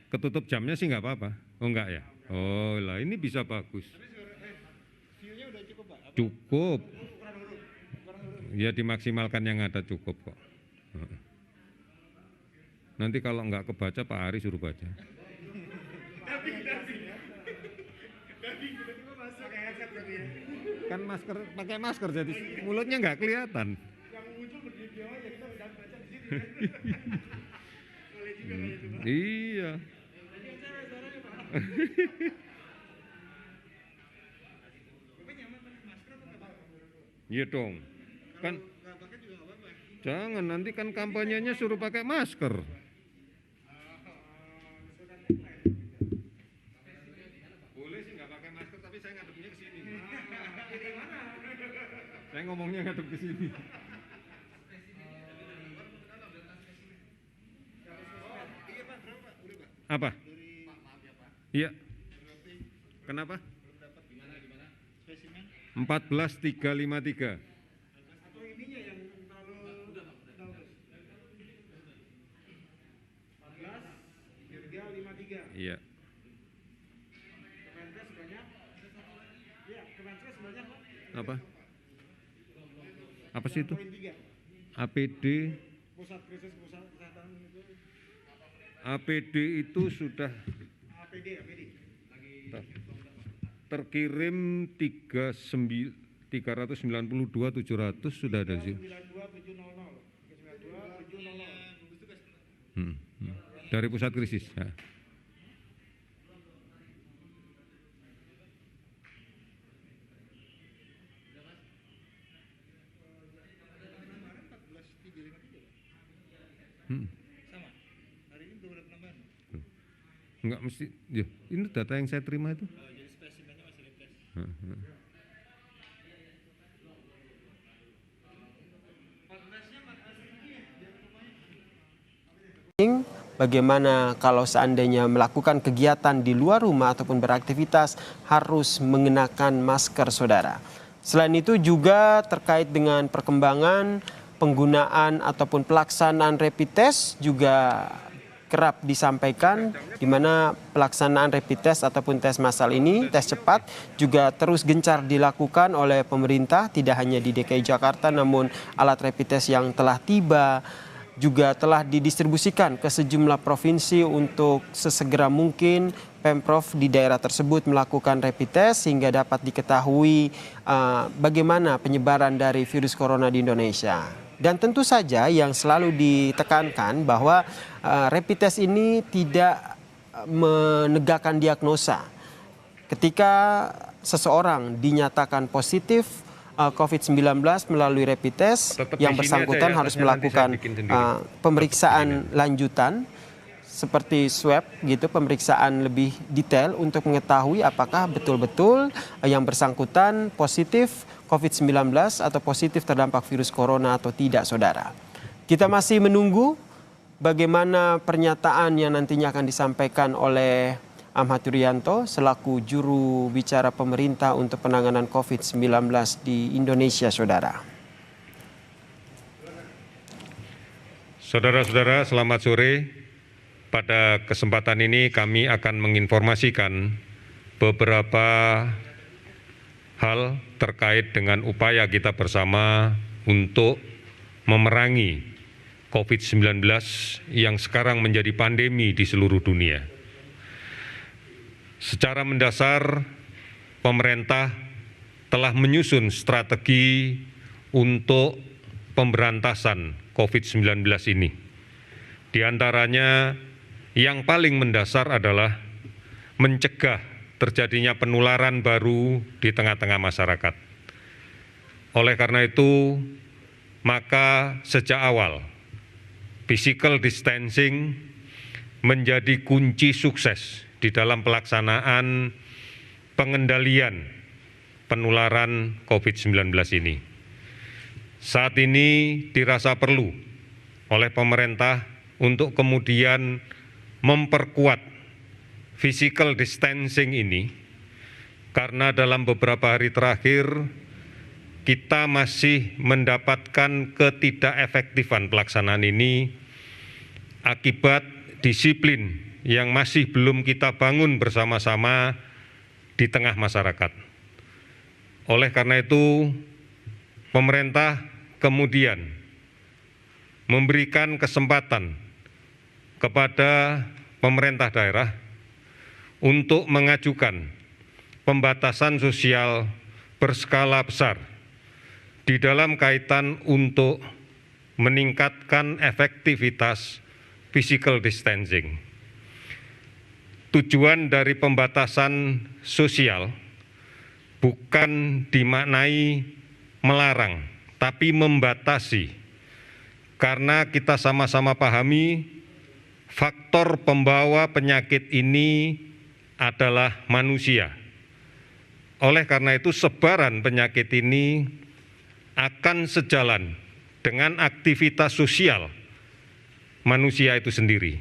ketutup jamnya sih nggak apa-apa. Oh enggak ya? Oh lah ini bisa bagus. View-nya udah cukup Pak? Cukup. Ya dimaksimalkan yang ada cukup kok. Nanti kalau nggak kebaca Pak Ari suruh baca. Kan masker, pakai masker jadi mulutnya nggak kelihatan. Yang muncul berdiri aja kita udah baca di sini. Boleh juga kayak itu Pak. Iya. Bapak nyaman pakai masker atau nggak pakai? Iya dong. Kan Nggak pakai juga nggak apa-apa. jangan nanti kan kampanyenya suruh pakai masker. Boleh sih nggak pakai masker tapi saya ngadepnya ke sini. Saya ngomongnya ngadep ke sini. Iya Pak, berapa Pak? Boleh Pak? Apa? Dari maaf ya Pak. Iya. Kenapa? Belum dapat gimana? Spesimen? 14353. Atau ininya yang terlalu udah 14 Iya. Kemenkes banyak. Iya, Kemenkes banyak Pak. Apa? Apa sih itu? Poin 3. APD. Pusat krisis pusat kesehatan itu. APD itu sudah APD. terkirim 392.700 sudah ada sih. 92700. Dari pusat krisis. Ya. Sama. Hari ini belum ada penambahan. Enggak mesti. Ya, ini data yang saya terima itu. Jadi spesimennya masih refresh. Bagaimana kalau seandainya melakukan kegiatan di luar rumah ataupun beraktivitas harus mengenakan masker, saudara. Selain itu juga terkait dengan perkembangan penggunaan ataupun pelaksanaan rapid test juga kerap disampaikan, di mana pelaksanaan rapid test ataupun tes massal ini, tes cepat juga terus gencar dilakukan oleh pemerintah, tidak hanya di DKI Jakarta, namun alat rapid test yang telah tiba juga telah didistribusikan ke sejumlah provinsi untuk sesegera mungkin Pemprov di daerah tersebut melakukan rapid test sehingga dapat diketahui bagaimana penyebaran dari virus corona di Indonesia. Dan tentu saja yang selalu ditekankan bahwa rapid test ini tidak menegakkan diagnosa. Ketika seseorang dinyatakan positif COVID-19 melalui rapid test, yang bersangkutan harus melakukan pemeriksaan lanjutan seperti swab gitu, pemeriksaan lebih detail untuk mengetahui apakah betul-betul yang bersangkutan positif COVID-19 atau positif terdampak virus corona atau tidak, saudara. Kita masih menunggu bagaimana pernyataan yang nantinya akan disampaikan oleh Ahmad Yuryanto selaku juru bicara pemerintah untuk penanganan COVID-19 di Indonesia, saudara. Saudara-saudara, selamat sore. Pada kesempatan ini kami akan menginformasikan beberapa hal terkait dengan upaya kita bersama untuk memerangi COVID-19 yang sekarang menjadi pandemi di seluruh dunia. Secara mendasar, pemerintah telah menyusun strategi untuk pemberantasan COVID-19 ini. Di antaranya, yang paling mendasar adalah mencegah terjadinya penularan baru di tengah-tengah masyarakat. Oleh karena itu, maka sejak awal, physical distancing menjadi kunci sukses di dalam pelaksanaan pengendalian penularan COVID-19 ini. Saat ini dirasa perlu oleh pemerintah untuk kemudian memperkuat physical distancing ini, karena dalam beberapa hari terakhir kita masih mendapatkan ketidakefektifan pelaksanaan ini akibat disiplin yang masih belum kita bangun bersama-sama di tengah masyarakat. Oleh karena itu, pemerintah kemudian memberikan kesempatan kepada pemerintah daerah untuk mengajukan pembatasan sosial berskala besar di dalam kaitan untuk meningkatkan efektivitas physical distancing. Tujuan dari pembatasan sosial bukan dimaknai melarang, tapi membatasi. Karena kita sama-sama pahami faktor pembawa penyakit ini adalah manusia. Oleh karena itu, sebaran penyakit ini akan sejalan dengan aktivitas sosial manusia itu sendiri.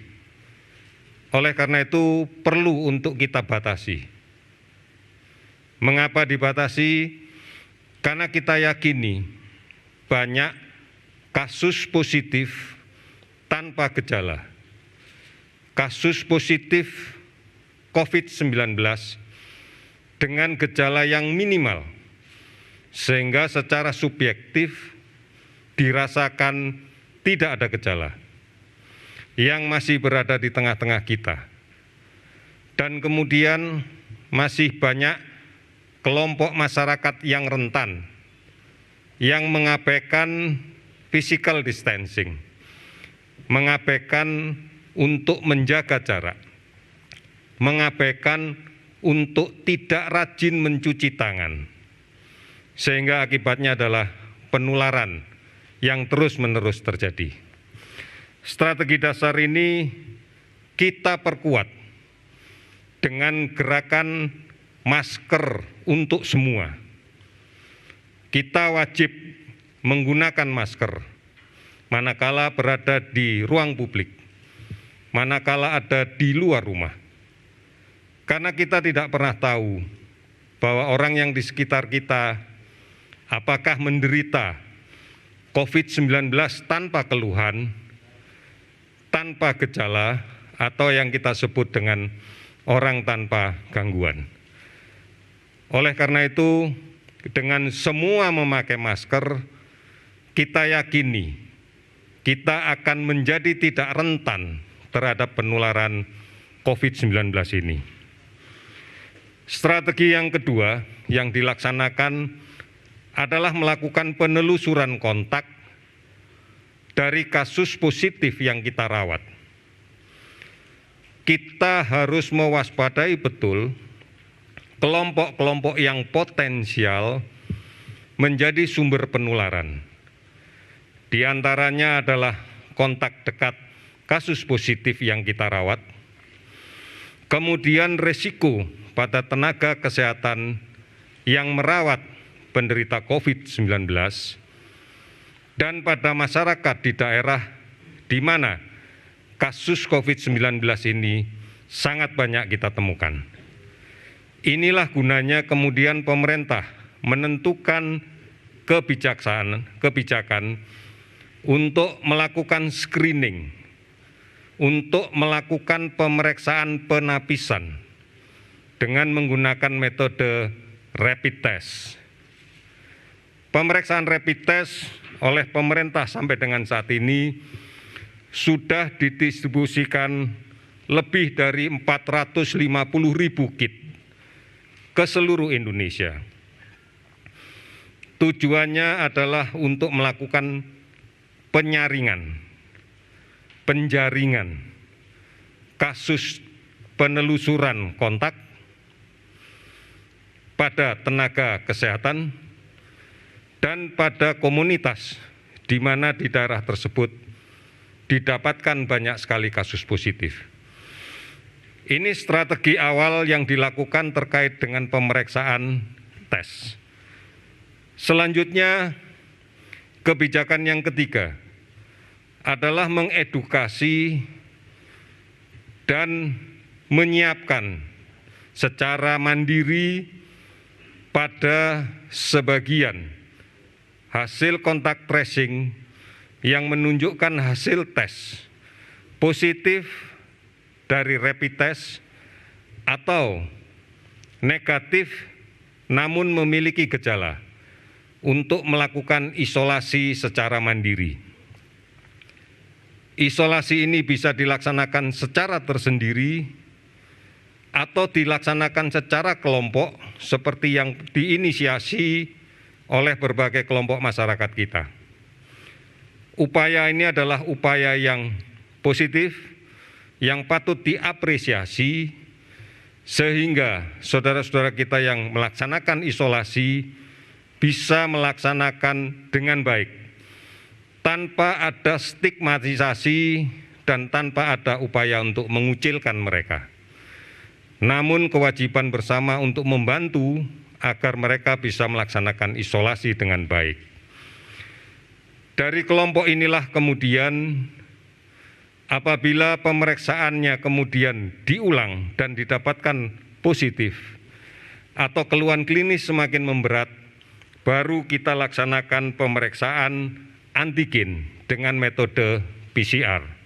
Oleh karena itu, perlu untuk kita batasi. Mengapa dibatasi? Karena kita yakini banyak kasus positif tanpa gejala. Kasus positif COVID-19 dengan gejala yang minimal, sehingga secara subjektif dirasakan tidak ada gejala yang masih berada di tengah-tengah kita. Dan kemudian masih banyak kelompok masyarakat yang rentan, yang mengabaikan physical distancing, mengabaikan untuk menjaga jarak, mengabaikan untuk tidak rajin mencuci tangan, sehingga akibatnya adalah penularan yang terus-menerus terjadi. Strategi dasar ini kita perkuat dengan gerakan masker untuk semua. Kita wajib menggunakan masker manakala berada di ruang publik, manakala ada di luar rumah. Karena kita tidak pernah tahu bahwa orang yang di sekitar kita apakah menderita COVID-19 tanpa keluhan, tanpa gejala, atau yang kita sebut dengan orang tanpa gangguan. Oleh karena itu, dengan semua memakai masker, kita yakini kita akan menjadi tidak rentan terhadap penularan COVID-19 ini. Strategi yang kedua yang dilaksanakan adalah melakukan penelusuran kontak dari kasus positif yang kita rawat. Kita harus mewaspadai betul kelompok-kelompok yang potensial menjadi sumber penularan. Di antaranya adalah kontak dekat kasus positif yang kita rawat, kemudian risiko pada tenaga kesehatan yang merawat penderita COVID-19, dan pada masyarakat di daerah di mana kasus COVID-19 ini sangat banyak kita temukan. Inilah gunanya kemudian pemerintah menentukan kebijakan untuk melakukan screening, untuk melakukan pemeriksaan penapisan dengan menggunakan metode rapid test. Pemeriksaan rapid test oleh pemerintah sampai dengan saat ini sudah didistribusikan lebih dari 450.000 kit ke seluruh Indonesia. Tujuannya adalah untuk melakukan penyaringan, penjaringan kasus penelusuran kontak pada tenaga kesehatan dan pada komunitas di mana di daerah tersebut didapatkan banyak sekali kasus positif. Ini strategi awal yang dilakukan terkait dengan pemeriksaan tes. Selanjutnya, kebijakan yang ketiga adalah mengedukasi dan menyiapkan secara mandiri pada sebagian hasil kontak tracing yang menunjukkan hasil tes positif dari rapid test atau negatif namun memiliki gejala untuk melakukan isolasi secara mandiri. Isolasi ini bisa dilaksanakan secara tersendiri atau dilaksanakan secara kelompok seperti yang diinisiasi oleh berbagai kelompok masyarakat kita. Upaya ini adalah upaya yang positif, yang patut diapresiasi, sehingga saudara-saudara kita yang melaksanakan isolasi bisa melaksanakan dengan baik, tanpa ada stigmatisasi dan tanpa ada upaya untuk mengucilkan mereka. Namun kewajiban bersama untuk membantu agar mereka bisa melaksanakan isolasi dengan baik. Dari kelompok inilah kemudian apabila pemeriksaannya kemudian diulang dan didapatkan positif atau keluhan klinis semakin memberat, baru kita laksanakan pemeriksaan antigen dengan metode PCR.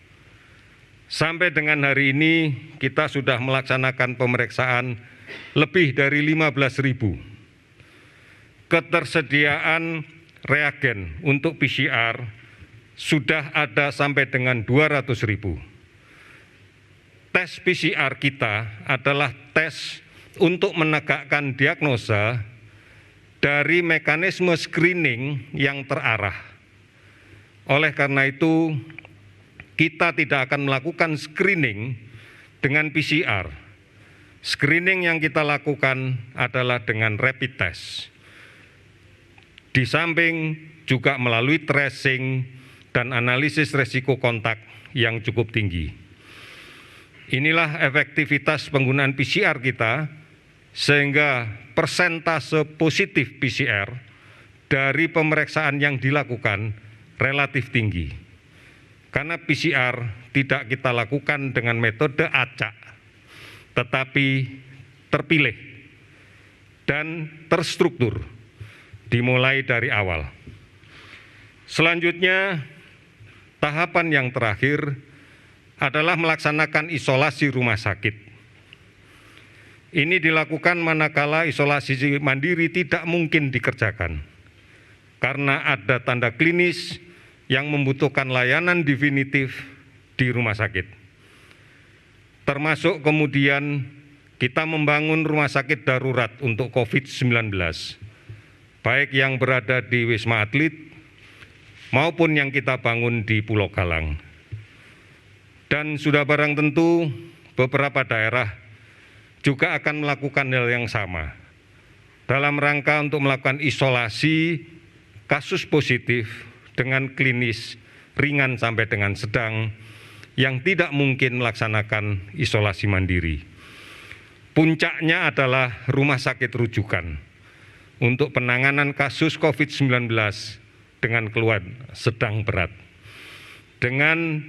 Sampai dengan hari ini kita sudah melaksanakan pemeriksaan lebih dari 15.000. Ketersediaan reagen untuk PCR sudah ada sampai dengan 200.000. Tes PCR kita adalah tes untuk menegakkan diagnosa dari mekanisme screening yang terarah. Oleh karena itu, kita tidak akan melakukan screening dengan PCR. Screening yang kita lakukan adalah dengan rapid test. Di samping juga melalui tracing dan analisis resiko kontak yang cukup tinggi. Inilah efektivitas penggunaan PCR kita, sehingga persentase positif PCR dari pemeriksaan yang dilakukan relatif tinggi. Karena PCR tidak kita lakukan dengan metode acak, tetapi terpilih dan terstruktur, dimulai dari awal. Selanjutnya, tahapan yang terakhir adalah melaksanakan isolasi rumah sakit. Ini dilakukan manakala isolasi mandiri tidak mungkin dikerjakan, karena ada tanda klinis yang membutuhkan layanan definitif di rumah sakit. Termasuk kemudian kita membangun rumah sakit darurat untuk COVID-19, baik yang berada di Wisma Atlet maupun yang kita bangun di Pulau Galang. Dan sudah barang tentu beberapa daerah juga akan melakukan hal yang sama dalam rangka untuk melakukan isolasi kasus positif dengan klinis ringan sampai dengan sedang yang tidak mungkin melaksanakan isolasi mandiri. Puncaknya adalah rumah sakit rujukan untuk penanganan kasus COVID-19 dengan keluhan sedang berat. Dengan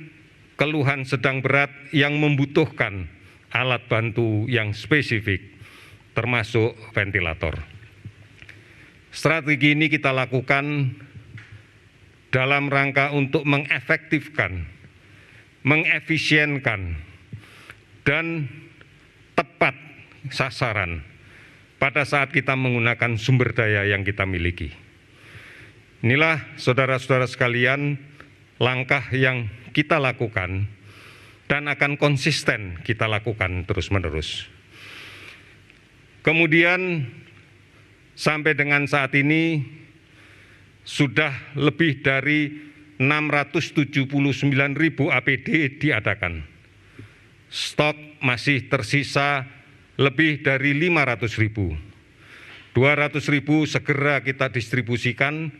keluhan sedang berat yang membutuhkan alat bantu yang spesifik, termasuk ventilator. Strategi ini kita lakukan dalam rangka untuk mengefektifkan, mengefisienkan, dan tepat sasaran pada saat kita menggunakan sumber daya yang kita miliki. Inilah saudara-saudara sekalian langkah yang kita lakukan dan akan konsisten kita lakukan terus-menerus. Kemudian sampai dengan saat ini sudah lebih dari 679.000 APD diadakan. Stok masih tersisa lebih dari 500.000. 200.000 segera kita distribusikan.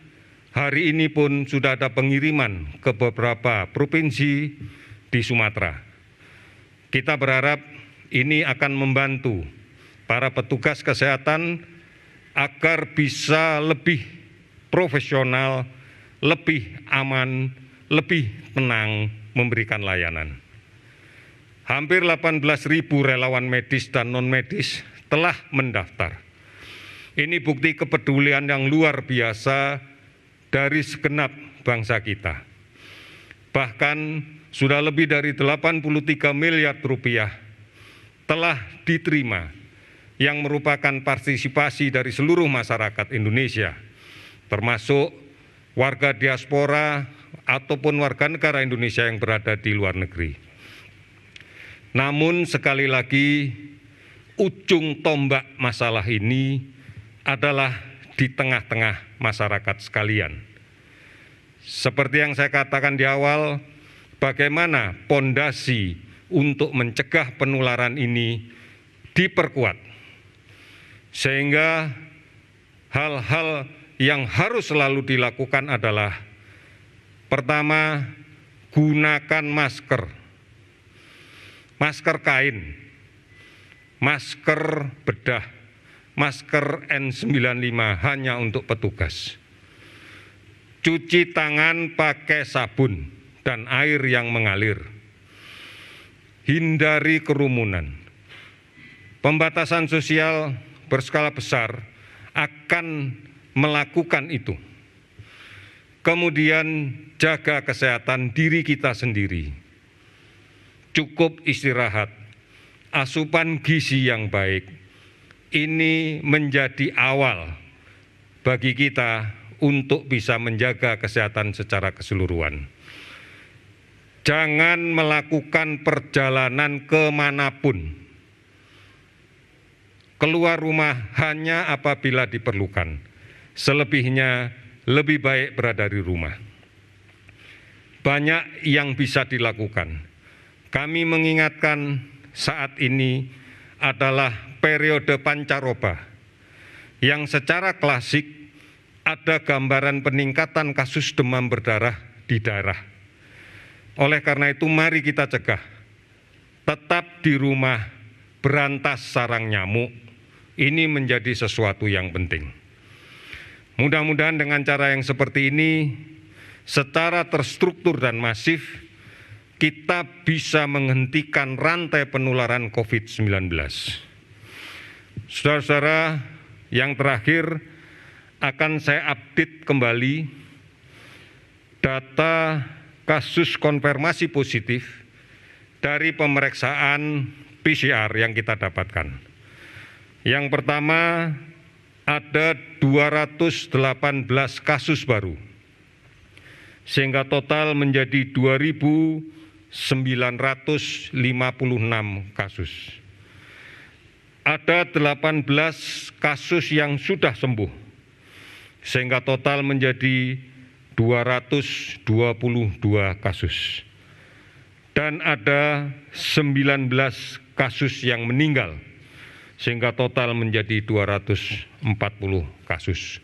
Hari ini pun sudah ada pengiriman ke beberapa provinsi di Sumatera. Kita berharap ini akan membantu para petugas kesehatan agar bisa lebih profesional, lebih aman, lebih tenang memberikan layanan. Hampir 18.000 relawan medis dan non-medis telah mendaftar. Ini bukti kepedulian yang luar biasa dari segenap bangsa kita. Bahkan sudah lebih dari 83 miliar rupiah telah diterima yang merupakan partisipasi dari seluruh masyarakat Indonesia, termasuk warga diaspora ataupun warga negara Indonesia yang berada di luar negeri. Namun sekali lagi, ujung tombak masalah ini adalah di tengah-tengah masyarakat sekalian. Seperti yang saya katakan di awal, bagaimana pondasi untuk mencegah penularan ini diperkuat, sehingga hal-hal yang harus selalu dilakukan adalah pertama, gunakan masker kain, masker bedah, masker N95 hanya untuk petugas. Cuci tangan pakai sabun dan air yang mengalir. Hindari kerumunan. Pembatasan sosial berskala besar akan melakukan itu. Kemudian jaga kesehatan diri kita sendiri. Cukup istirahat, asupan gizi yang baik. Ini menjadi awal bagi kita untuk bisa menjaga kesehatan secara keseluruhan. Jangan melakukan perjalanan kemanapun. Keluar rumah hanya apabila diperlukan. Selebihnya lebih baik berada di rumah. Banyak yang bisa dilakukan. Kami mengingatkan saat ini adalah periode pancaroba yang secara klasik ada gambaran peningkatan kasus demam berdarah di daerah. Oleh karena itu mari kita cegah, tetap di rumah, berantas sarang nyamuk, ini menjadi sesuatu yang penting. Mudah-mudahan dengan cara yang seperti ini, secara terstruktur dan masif, kita bisa menghentikan rantai penularan COVID-19. Saudara-saudara, yang terakhir akan saya update kembali data kasus konfirmasi positif dari pemeriksaan PCR yang kita dapatkan. Yang pertama, ada 218 kasus baru, sehingga total menjadi 2.956 kasus. Ada 18 kasus yang sudah sembuh, sehingga total menjadi 222 kasus. Dan ada 19 kasus yang meninggal, sehingga total menjadi 240 kasus.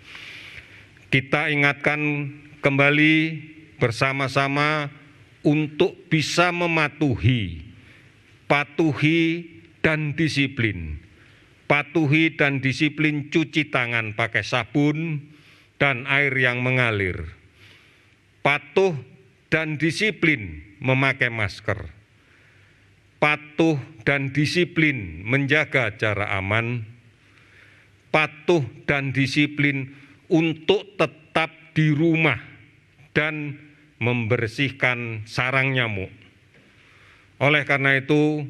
Kita ingatkan kembali bersama-sama untuk bisa patuhi dan disiplin. Patuhi dan disiplin cuci tangan pakai sabun dan air yang mengalir. Patuh dan disiplin memakai masker. Patuh dan disiplin menjaga jarak aman. Patuh dan disiplin untuk tetap di rumah dan membersihkan sarang nyamuk. Oleh karena itu,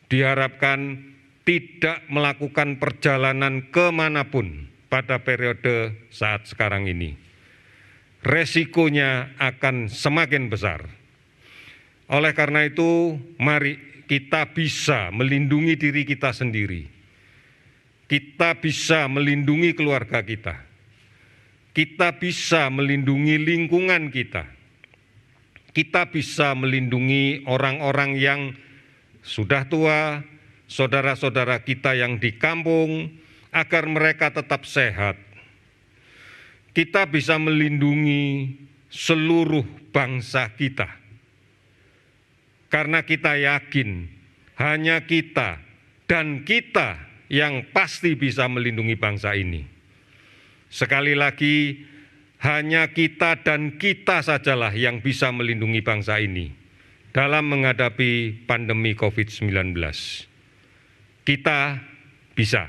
diharapkan tidak melakukan perjalanan kemanapun pada periode saat sekarang ini. Resikonya akan semakin besar. Oleh karena itu, mari kita bisa melindungi diri kita sendiri. Kita bisa melindungi keluarga kita. Kita bisa melindungi lingkungan kita. Kita bisa melindungi orang-orang yang sudah tua, saudara-saudara kita yang di kampung, agar mereka tetap sehat. Kita bisa melindungi seluruh bangsa kita. Karena kita yakin hanya kita dan kita yang pasti bisa melindungi bangsa ini. Sekali lagi, hanya kita dan kita sajalah yang bisa melindungi bangsa ini dalam menghadapi pandemi COVID-19. Kita bisa.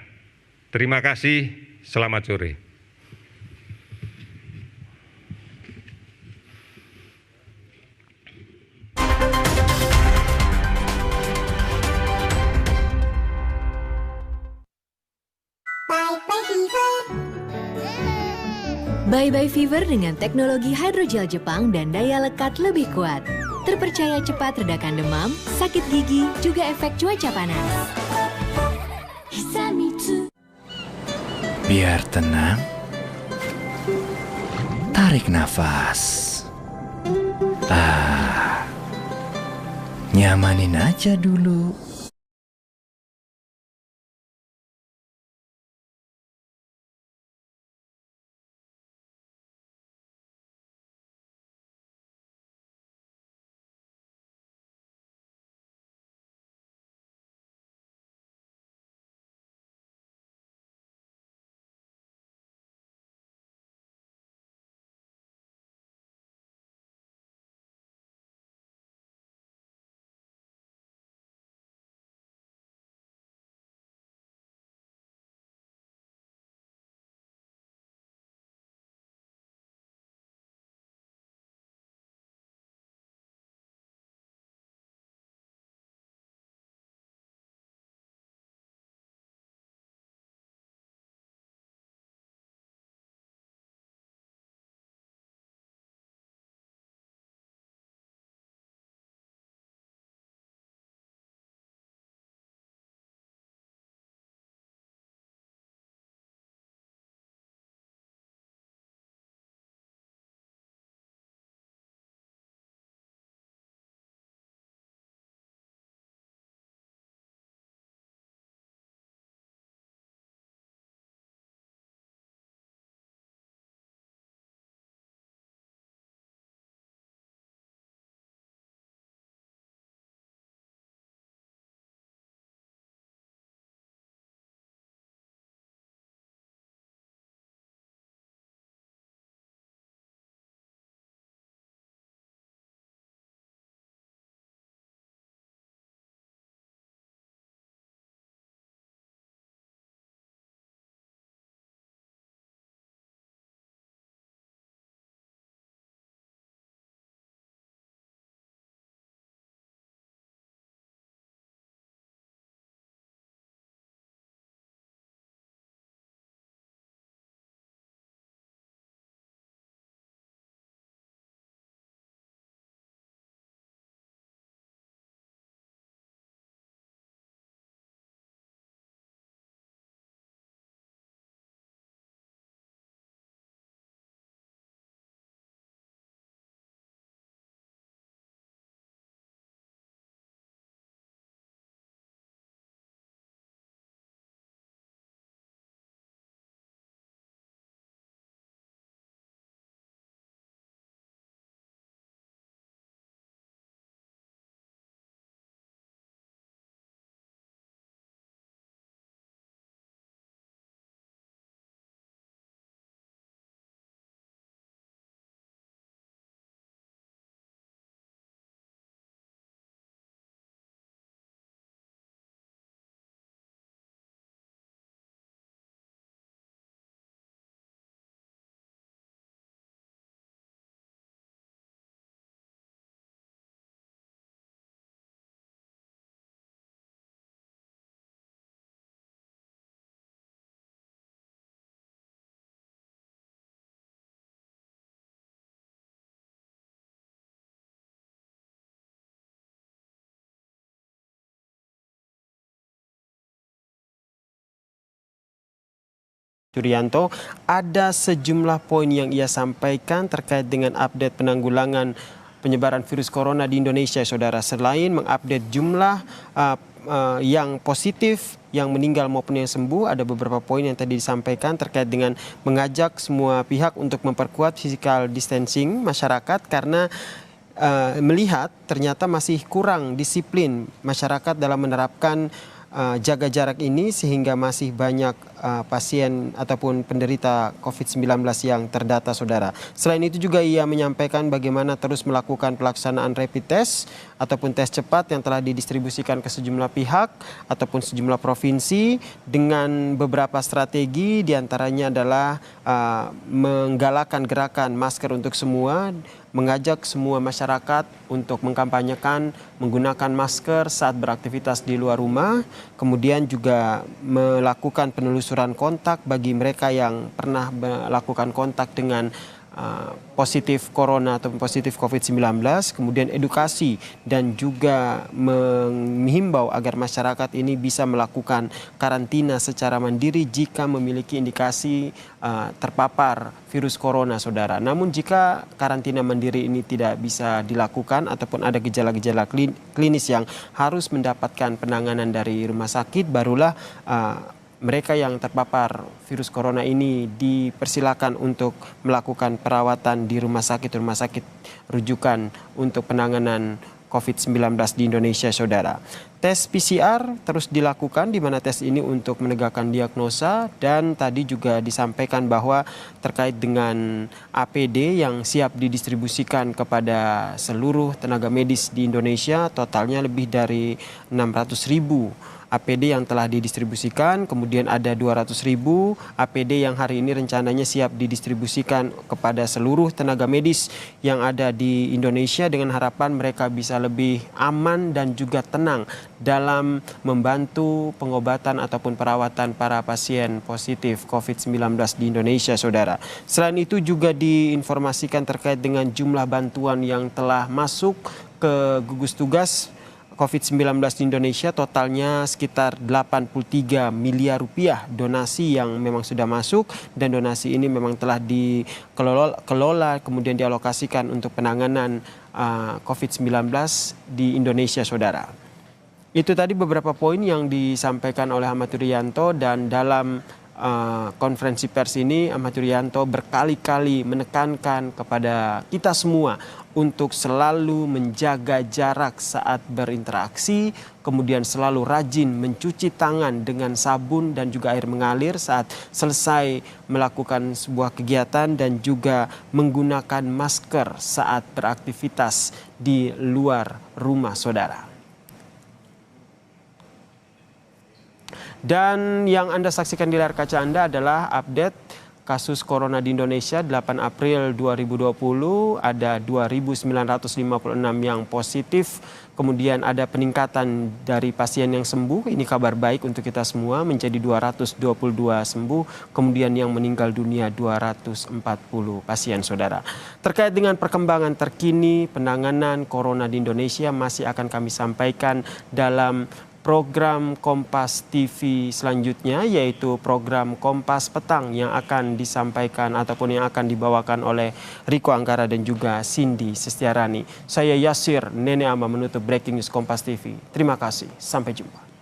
Terima kasih, selamat sore. Bye Bye Fever dengan teknologi hidrogel Jepang dan daya lekat lebih kuat. Terpercaya cepat redakan demam, sakit gigi, juga efek cuaca panas. Hisamitsu. Biar tenang, tarik nafas. Nyamanin aja dulu. Suryanto, ada sejumlah poin yang ia sampaikan terkait dengan update penanggulangan penyebaran virus corona di Indonesia, saudara. Selain mengupdate jumlah yang positif, yang meninggal maupun yang sembuh, ada beberapa poin yang tadi disampaikan terkait dengan mengajak semua pihak untuk memperkuat physical distancing masyarakat karena melihat ternyata masih kurang disiplin masyarakat dalam menerapkan jaga jarak ini sehingga masih banyak pasien ataupun penderita COVID-19 yang terdata, saudara. Selain itu juga ia menyampaikan bagaimana terus melakukan pelaksanaan rapid test ataupun tes cepat yang telah didistribusikan ke sejumlah pihak ataupun sejumlah provinsi dengan beberapa strategi, diantaranya adalah menggalakkan gerakan masker untuk semua, mengajak semua masyarakat untuk mengkampanyekan menggunakan masker saat beraktivitas di luar rumah, kemudian juga melakukan penelusuran kontak bagi mereka yang pernah melakukan kontak dengan positif corona atau positif COVID-19, kemudian edukasi dan juga menghimbau agar masyarakat ini bisa melakukan karantina secara mandiri jika memiliki indikasi terpapar virus corona, saudara. Namun jika karantina mandiri ini tidak bisa dilakukan ataupun ada gejala-gejala klinis yang harus mendapatkan penanganan dari rumah sakit, barulah mereka yang terpapar virus corona ini dipersilakan untuk melakukan perawatan di rumah sakit rujukan untuk penanganan COVID-19 di Indonesia, saudara. Tes PCR terus dilakukan, di mana tes ini untuk menegakkan diagnosa, dan tadi juga disampaikan bahwa terkait dengan APD yang siap didistribusikan kepada seluruh tenaga medis di Indonesia, totalnya lebih dari 600.000 APD yang telah didistribusikan, kemudian ada 200.000 APD yang hari ini rencananya siap didistribusikan kepada seluruh tenaga medis yang ada di Indonesia, dengan harapan mereka bisa lebih aman dan juga tenang dalam membantu pengobatan ataupun perawatan para pasien positif COVID-19 di Indonesia, saudara. Selain itu juga diinformasikan terkait dengan jumlah bantuan yang telah masuk ke gugus tugas COVID-19 di Indonesia, totalnya sekitar 83 miliar rupiah donasi yang memang sudah masuk, dan donasi ini memang telah dikelola kemudian dialokasikan untuk penanganan COVID-19 di Indonesia, saudara. Itu tadi beberapa poin yang disampaikan oleh Ahmad Yuryanto, dan dalam konferensi pers ini Ahmad Yuryanto berkali-kali menekankan kepada kita semua untuk selalu menjaga jarak saat berinteraksi, kemudian selalu rajin mencuci tangan dengan sabun dan juga air mengalir saat selesai melakukan sebuah kegiatan, dan juga menggunakan masker saat beraktivitas di luar rumah, saudara. Dan yang Anda saksikan di layar kaca Anda adalah update kasus corona di Indonesia 8 April 2020, ada 2.956 yang positif, kemudian ada peningkatan dari pasien yang sembuh, ini kabar baik untuk kita semua, menjadi 222 sembuh, kemudian yang meninggal dunia 240 pasien, saudara. Terkait dengan perkembangan terkini penanganan corona di Indonesia masih akan kami sampaikan dalam program Kompas TV selanjutnya, yaitu program Kompas Petang yang akan disampaikan ataupun yang akan dibawakan oleh Riko Anggara dan juga Cindy Sestiarani. Saya Yasir Nene Ama menutup Breaking News Kompas TV. Terima kasih, sampai jumpa.